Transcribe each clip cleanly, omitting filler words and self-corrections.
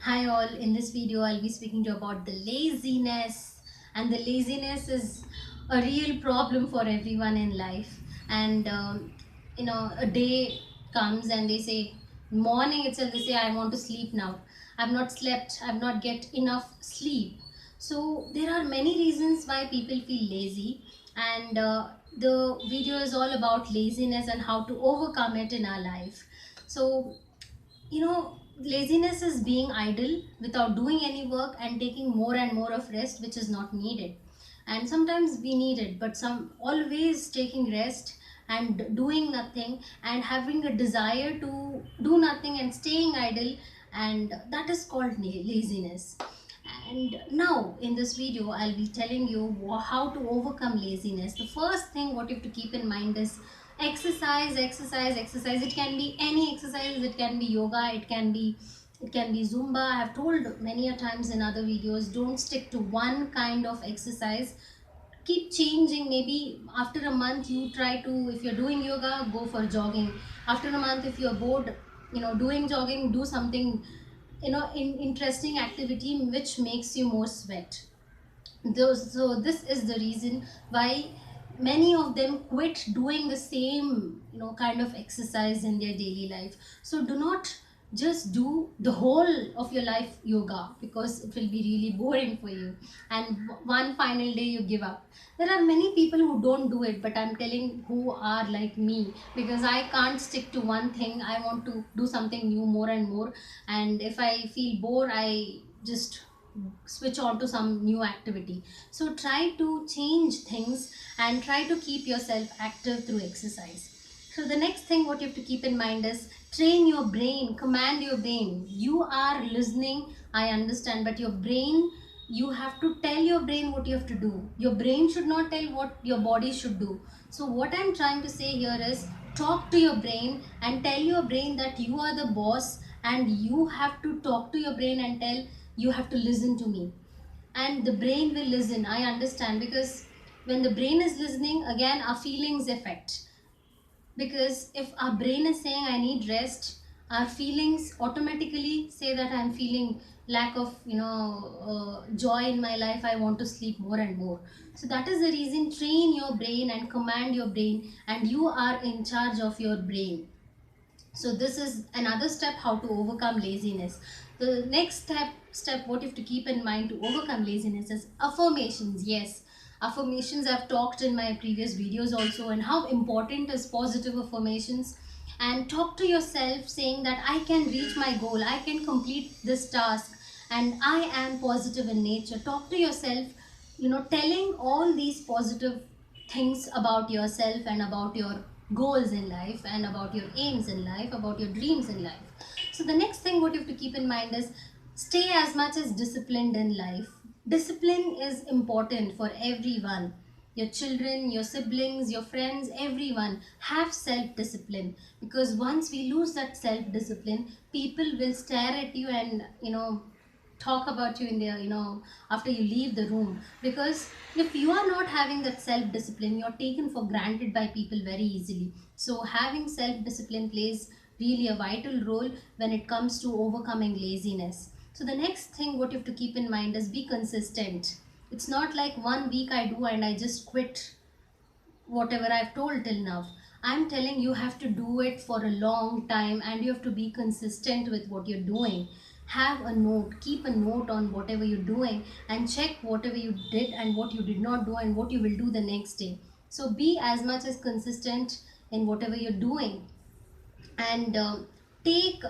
Hi all, in this video I'll be speaking to you about the laziness, and the laziness is a real problem for everyone in life. And a day comes and they say, morning itself they say, I want to sleep now. I've not slept, I've not get enough sleep. So there are many reasons why people feel lazy, and the video is all about laziness and how to overcome it in our life. So laziness is being idle without doing any work and taking more and more of rest which is not needed. And sometimes we need it, but some always taking rest and doing nothing and having a desire to do nothing and staying idle, and that is called laziness. And now in this video I'll be telling you how to overcome laziness. The first thing what you have to keep in mind is exercise, exercise, exercise. It can be any exercise, it can be yoga, it can be zumba. I have told many a times in other videos, don't stick to one kind of exercise, keep changing. Maybe after a month you try to, if you're doing yoga, go for jogging. After a month, if you're bored doing jogging, do something interesting activity which makes you more sweat. So this is the reason why many of them quit doing the same kind of exercise in their daily life. So do not just do the whole of your life yoga, because it will be really boring for you, and one final day you give up. There are many people who don't do it, but I'm telling who are like me, because I can't stick to one thing. I want to do something new more and more, and if I feel bored, I just switch on to some new activity. So try to change things and try to keep yourself active through exercise. So the next thing what you have to keep in mind is train your brain, command your brain. You are listening, I understand, but your brain, you have to tell your brain what you have to do. Your brain should not tell what your body should do. So what I'm trying to say here is, talk to your brain and tell your brain that you are the boss, and you have to talk to your brain and tell, you have to listen to me. And the brain will listen, I understand, because when the brain is listening, again our feelings affect. Because if our brain is saying I need rest, our feelings automatically say that I'm feeling lack of joy in my life, I want to sleep more and more. So that is the reason, train your brain and command your brain, and you are in charge of your brain. So this is another step how to overcome laziness. The next step what you have to keep in mind to overcome laziness is affirmations. Yes, affirmations I've talked in my previous videos also, and how important is positive affirmations. And talk to yourself saying that I can reach my goal, I can complete this task, and I am positive in nature. Talk to yourself, telling all these positive things about yourself and about your goals in life and about your aims in life, about your dreams in life. So the next thing what you have to keep in mind is, stay as much as disciplined in life. Discipline is important for everyone. Your children, your siblings, your friends, everyone have self discipline, because once we lose that self discipline, people will stare at you and talk about you in their after you leave the room. Because if you are not having that self discipline, you're taken for granted by people very easily. So having self discipline plays really a vital role when it comes to overcoming laziness. So the next thing what you have to keep in mind is, be consistent. It's not like one week I do and I just quit whatever I've told till now. I'm telling you have to do it for a long time, and you have to be consistent with what you're doing. Have a note, keep a note on whatever you're doing, and check whatever you did and what you did not do and what you will do the next day. So be as much as consistent in whatever you're doing, and take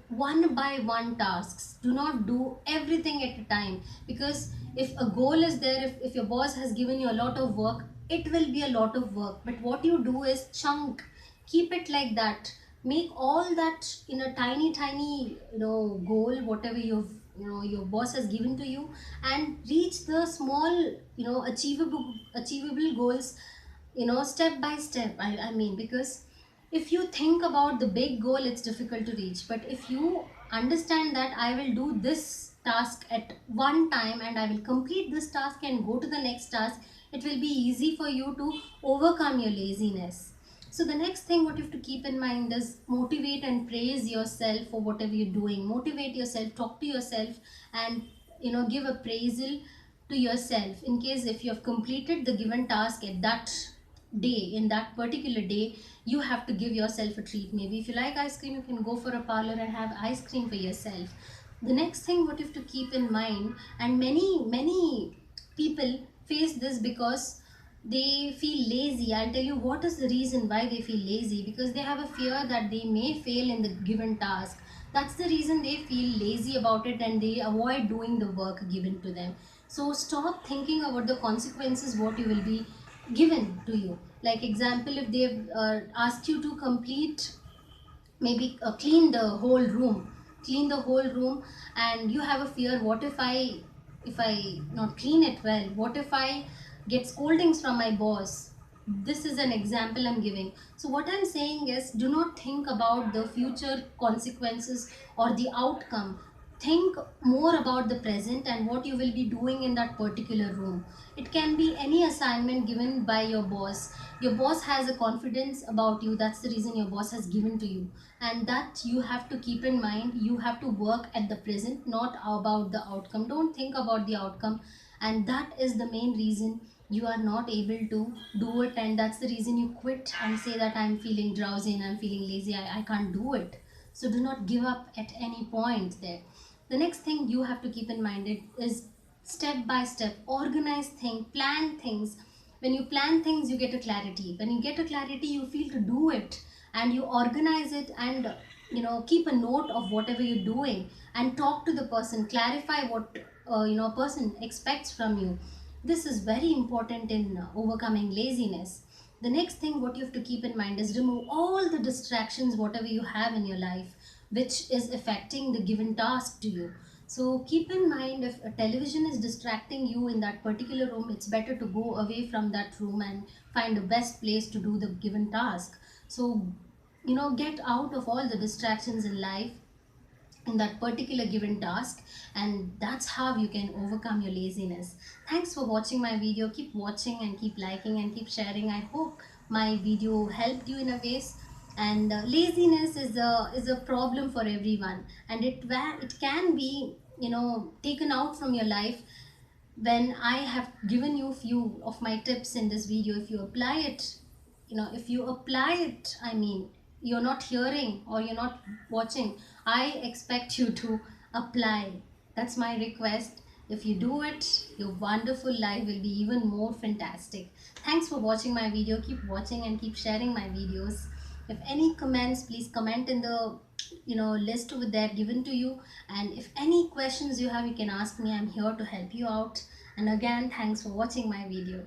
one by one tasks. Do not do everything at a time, because if a goal is there, if your boss has given you a lot of work, it will be a lot of work. But what you do is chunk, keep it like that. Make all that in a tiny tiny goal, whatever your boss has given to you, and reach the small achievable goals, step by step. I mean, because if you think about the big goal, it's difficult to reach. But if you understand that I will do this task at one time and I will complete this task and go to the next task, it will be easy for you to overcome your laziness. So the next thing what you have to keep in mind is motivate and praise yourself for whatever you're doing. Motivate yourself, talk to yourself, and give appraisal to yourself. In case if you have completed the given task at that day, in that particular day, you have to give yourself a treat. Maybe if you like ice cream, you can go for a parlor and have ice cream for yourself. The next thing what you have to keep in mind, and many people face this because they feel lazy. I'll tell you what is the reason why they feel lazy, because they have a fear that they may fail in the given task. That's the reason they feel lazy about it and they avoid doing the work given to them. So stop thinking about the consequences what you will be given to you. Like example, if they've asked you to complete, maybe clean the whole room, and you have a fear, what if I not clean it well, what if I get scoldings from my boss. This is an example I'm giving. So what I'm saying is, do not think about the future consequences or the outcome. Think more about the present and what you will be doing in that particular room. It can be any assignment given by your boss. Your boss has a confidence about you, that's the reason your boss has given to you, and that you have to keep in mind. You have to work at the present, not about the outcome. Don't think about the outcome, and that is the main reason you are not able to do it, and that's the reason you quit and say that I'm feeling drowsy and I'm feeling lazy, I can't do it. So do not give up at any point there. The next thing you have to keep in mind, it is step by step, organize things, plan things. When you plan things, you get a clarity. When you get a clarity, you feel to do it, and you organize it, and keep a note of whatever you're doing, and talk to the person, clarify what a person expects from you. This is very important in overcoming laziness. The next thing what you have to keep in mind is remove all the distractions whatever you have in your life which is affecting the given task to you. So keep in mind, if a television is distracting you in that particular room, it's better to go away from that room and find the best place to do the given task. So get out of all the distractions in life in that particular given task, and that's how you can overcome your laziness. Thanks for watching my video. Keep watching and keep liking and keep sharing. I hope my video helped you in a ways. And laziness is a problem for everyone, and it can be taken out from your life when I have given you few of my tips in this video. If you apply it, I mean, you're not hearing or you're not watching, I expect you to apply. That's my request. If you do it, your wonderful life will be even more fantastic. Thanks for watching my video. Keep watching and keep sharing my videos. If any comments, please comment in the list over there given to you. And if any questions you have, you can ask me. I'm here to help you out. And again, thanks for watching my video.